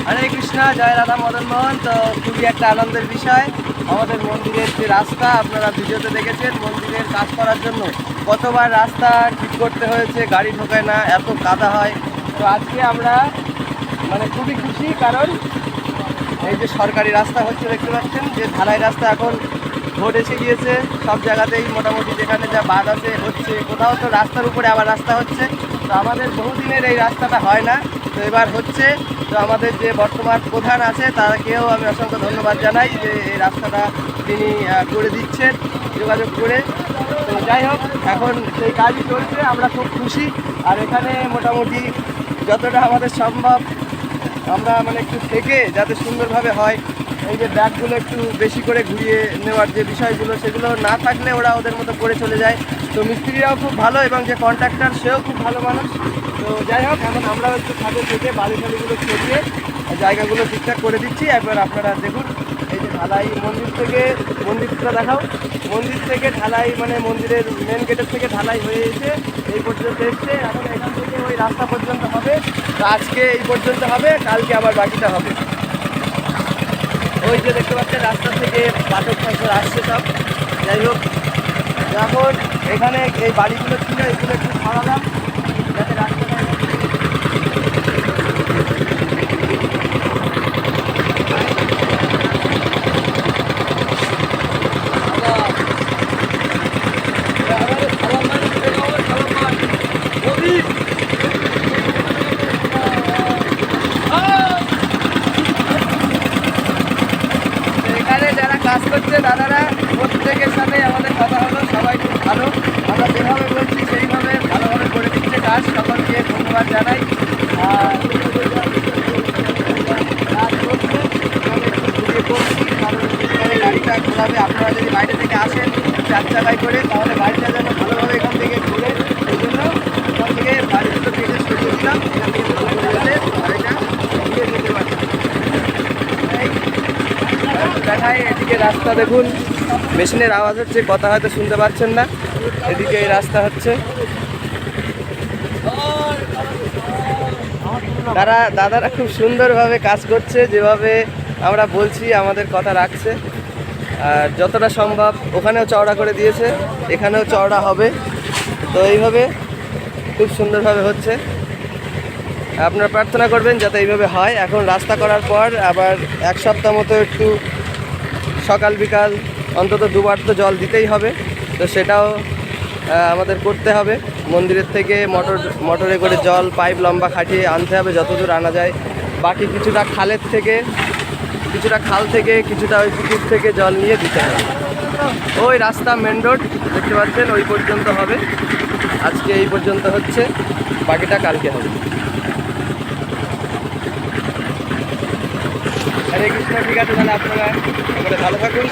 হরে কৃষ্ণা, জয় রাধা মদন মোহন। তো খুবই একটা আনন্দের বিষয়, আমাদের মন্দিরের যে রাস্তা আপনারা ভিডিওতে দেখেছেন, মন্দিরের কাজ করার জন্য কতবার রাস্তা ঠিক করতে হয়েছে, গাড়ি ঢোকায় না, এত কাদা হয়। তো আজকে আমরা মানে খুবই খুশি, কারণ এই যে সরকারি রাস্তা হচ্ছে দেখতে পাচ্ছেন, যে ঢালাই রাস্তা এখন ভোট এসে গিয়েছে সব জায়গাতেই, মোটামুটি যেখানে যা বাদ আছে হচ্ছে, কোথাও তো রাস্তার উপরে আবার রাস্তা হচ্ছে। তো আমাদের বহুদিনের এই রাস্তাটা হয় না, তো এবার হচ্ছে। তো আমাদের যে বর্তমান প্রধান আছে তাকেও আমি অসংখ্য ধন্যবাদ জানাই যে এই রাস্তাটা তিনি করে দিচ্ছেন যোগাযোগ করে। তো যাই হোক, এখন সেই কাজই চলছে, আমরা খুব খুশি। আর এখানে মোটামুটি যতটা আমাদের সম্ভব আমরা মানে একটু থেকে যাতে সুন্দরভাবে হয়, এই যে ব্যাগগুলো একটু বেশি করে ঘুরিয়ে নেওয়ার যে বিষয়গুলো, সেগুলো না থাকলে ওরা ওদের মতো করে চলে যায়। তো মিস্ত্রিরাও খুব ভালো এবং যে কন্ট্রাক্টর সেও খুব ভালো মানুষ। তো যাই হোক, এখন আমরাও একটু ছাদে থেকে বালি ফালিগুলো সরিয়ে জায়গাগুলো ঠিকঠাক করে দিচ্ছি। একবার আপনারা দেখুন, এই যে ঢালাই মন্দিরটা দেখাও, মন্দির থেকে ঢালাই মানে মন্দিরের মেন গেটের থেকে ঢালাই হয়ে এসে এই পর্যন্ত এসছে। এখন এখান থেকে ওই রাস্তা পর্যন্ত হবে। তো আজকে এই পর্যন্ত হবে, কালকে আবার বাকিটা হবে। ওই যে দেখতে পাচ্ছেন রাস্তা থেকে পাথর টাথর আসছে সব। যাই হোক, এখন এখানে এই বাড়িগুলো ছিল, এগুলো একটু সরালাম যাতে রাস্তাটা কাজ করছে দাদারা, প্রত্যেকের সাথে আমাদের কথা হলো, সবাই খুব ভালো। আমরা যেভাবে বলছি সেইভাবে ভালোভাবে করে দিচ্ছে কাজ। সকলকে ধন্যবাদ জানাই। আর কাজ করছে, আমি একটু ঘুরিয়ে পড়ছি, কারণ এখানে গাড়িটা ঘোরাবে। আপনারা যদি বাইরে থেকে আসেন 4 চাকায় করে, তাহলে বাড়িটা যেন ভালোভাবে এখান থেকে ঘুরে, সেই জন্য এখান থেকে বাড়িগুলো কেটে সরিয়ে দিলাম, এখান থেকে ভালো করে যাতে গাড়িটা ঘুরিয়ে নিতে পারি। দেখায় এদিকে রাস্তা দেখুন, মেশিনের আওয়াজ হচ্ছে, কথা হয়তো শুনতে পাচ্ছেন না। এদিকে এই রাস্তা হচ্ছে, দাদারা খুব সুন্দরভাবে কাজ করছে, যেভাবে আমরা বলছি আমাদের কথা রাখছে। আর যতটা সম্ভব ওখানেও চওড়া করে দিয়েছে, এখানেও চওড়া হবে। তো এইভাবে খুব সুন্দরভাবে হচ্ছে। আপনারা প্রার্থনা করবেন যাতে এইভাবে হয়। এখন রাস্তা করার পর আবার 1 সপ্তাহ মতো একটু সকাল বিকাল অন্তত 2বার তো জল দিতেই হবে। তো সেটাও আমাদের করতে হবে। মন্দিরের থেকে মোটরে করে জল পাইপ লম্বা খাটিয়ে আনতে হবে যতদূর আনা যায়। বাকি কিছুটা খাল থেকে কিছুটা ওই পুকুর থেকে জল নিয়ে দিতে হবে। ওই রাস্তা মেন রোড দেখতে পাচ্ছেন, ওই পর্যন্ত হবে। আজকে এই পর্যন্ত হচ্ছে, বাকিটা কালকে হবে। হরে কৃষ্ণ। ঠিক আছে, তাহলে আপনারা আমাদের ভালো থাকুন।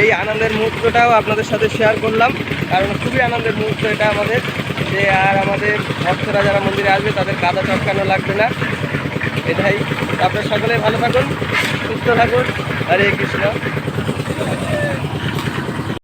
এই আনন্দের মুহূর্তটাও আপনাদের সাথে শেয়ার করলাম, কারণ খুবই আনন্দের মুহূর্ত এটা আমাদের, যে আর আমাদের ভক্তরা যারা মন্দিরে আসবে তাদের কাদা চটকানো লাগবে না, এটাই। আপনারা সকলে ভালো থাকুন, সুস্থ থাকুন। হরে কৃষ্ণ।